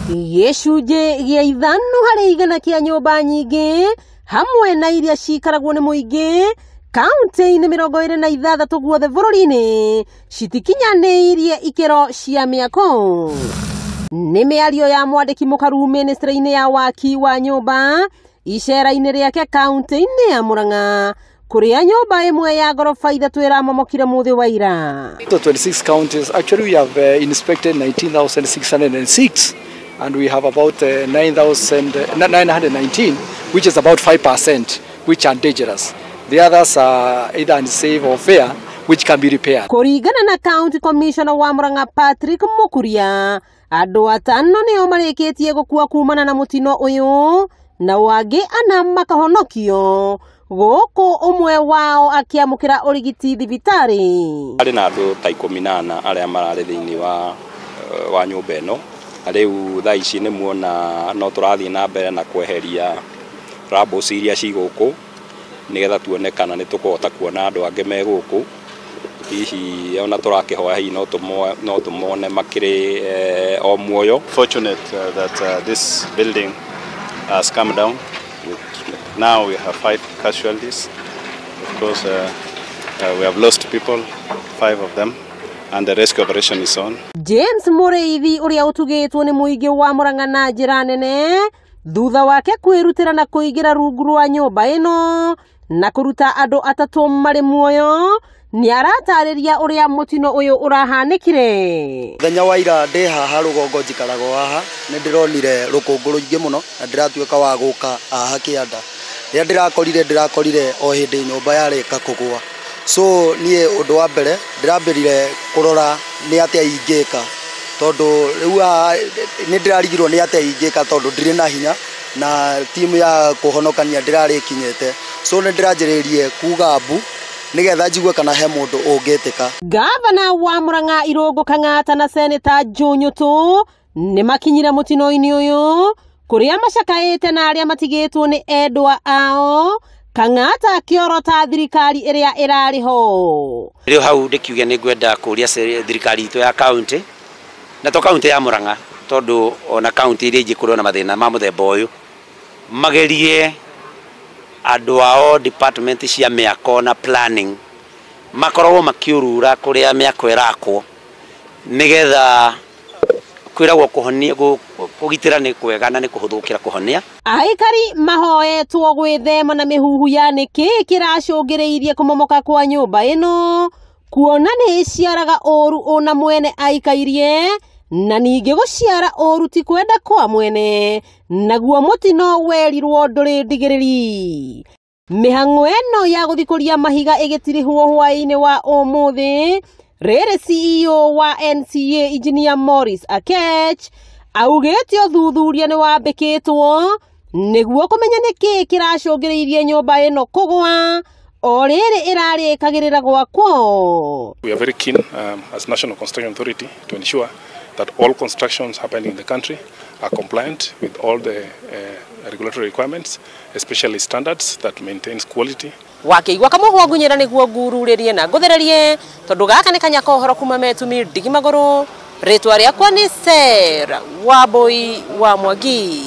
Gĩcunjĩ gĩa ithano harĩ igana kĩa nyũmba nyingĩ hamwe na iria cikaragwo nĩ mũingĩ kaunti-inĩ 26 guothe bũrũri-inĩ citikinyanĩirie ikĩro cia mĩako. Nĩ mĩario ya mwandĩki mũkaru ministry-inĩ ya waki wa nyũmba icera-inĩ rĩake kaunti-inĩ ya Murang'a kuria nyũmba ĩmwe ya gorofa ithatũ ĩramomokire mũthĩ wa ira. The 26 counties, actually we have inspected 19,606 and we have about 919, which is about 5%, which are dangerous. The others are either unsafe or fair, which can be repaired. Kũringana na County Commissioner wa Murang'a Patrick Mukuria, andũ atano nĩo marĩkĩtie gũkua kumana na mutino ũyũ na wangĩ ana makahonokio gũkũ ũmwe wao akĩamũkĩra ũrigiti thibitarĩ. Arĩ na andũ ta 14 arĩa mararĩ thĩinĩ wa nyũmba ĩno. Rĩu thaa ici nĩ muona no tũrathiĩ na mbere na kweheria rabos iria ci gũkũ nĩgetha tuone kana nĩ tũkũhota kuona andũ angĩ me gũkũ. Hihi ona tũrakĩhoya hihi no tũmone makĩrĩ o muoyo. Fortunate that this building has come down. Now we have 5 casualties. Of course, we have lost people, 5 of them, and the rescue operation is on. James Mũrĩithi ũrĩa ũtugĩtwo nĩ mũingĩ wa Murang'a na njĩra nene thutha wake kwĩrutĩra na kũingĩra rungu rwa nyũmba ĩno na kũruta andũ atatũ marĩ muoyo nĩ aratarĩria ũrĩa mutino ũyũ ũrahanĩkire. Thenya wa ira ndĩ haha rũgongo njikarago haha nĩ ndĩronire rũkũngũ rũingĩ mũno na ndĩratuĩka wa gũka haha kĩanda. Rĩrĩa ndĩrakorire o hĩndĩ nyũmba yarĩka kũgũa. So niĩ ũndũ wa mbere ndĩrambĩrire kũrora nĩ atĩa ingĩka tondũ rĩu nĩ ndĩrarigirwo nĩ atĩa ingĩka tondũ ndirĩ na hinya na timu ya kũhonokania ndĩrarĩkinyĩte. So nĩ ndĩranjĩrĩirie kuga mbu nĩgetha njigue kana he mũndũ ũngĩtĩka. Gavana wa Murang'a Irũngũ Kang'ata na Senator Njũnyũtũ nĩ makinyire mutino-inĩ ũyũ kuria macakaĩte na arĩa matigĩtwo nĩ endwa ao. Kang'ata akĩorota thirikari ĩrĩa ĩrarĩ ho. Rĩu hau ndĩkiuge nĩ ngwenda kũria thirikari itũ ya county na to county ya Murang'a tondũ ona county iria ingĩ kũrĩ na mathĩna ma mũthemba ũyũ magerie andũ ao department cia mĩako na planning makoragwo makiurura kuria mĩako ĩrakwo nĩgetha kwĩragwo kũhonia kũgitĩra nĩ kwega na nĩ kũhũthũkĩra kũhonia. Aikari mahoetwo gwĩthema na mĩhuhu ya nĩkĩ kĩracũngĩrĩirie kũmomoka kwa nyũmba ĩno kuona nĩ iciaraga ũru ona mwene aikairie na ningĩ gũciara ũru ti kwenda kwa mwene naguo mutino werirwo ndũrĩ ndigĩrĩri. Mĩhang'o ĩno ya gũthikũria mahiga ĩgĩtirihwo hwaĩ-inĩ wa ũmũthĩ rĩrĩ CEO wa NCA Engineer Morris Akech augĩte ũthuthuria nĩ wambĩkĩtwo nĩguo kũmenya nĩkĩ kĩracũngĩrĩirie nyũmba ĩno kũgwa o rĩrĩ ĩrarĩkagĩrĩra gwakwo. We are very keen as National Construction Authority to ensure that all constructions happening in the country are compliant with all the regulatory requirements, especially standards that maintains quality. Wakĩigua kamũhwa ngunyĩra nĩguo ngururĩrie na ngũthererie tondũ gaka nĩ kanya kohoro kuma metumi ndigi magũrũ. Rĩtwa rĩakwa nĩ Sarah Wambui wa Mwangi.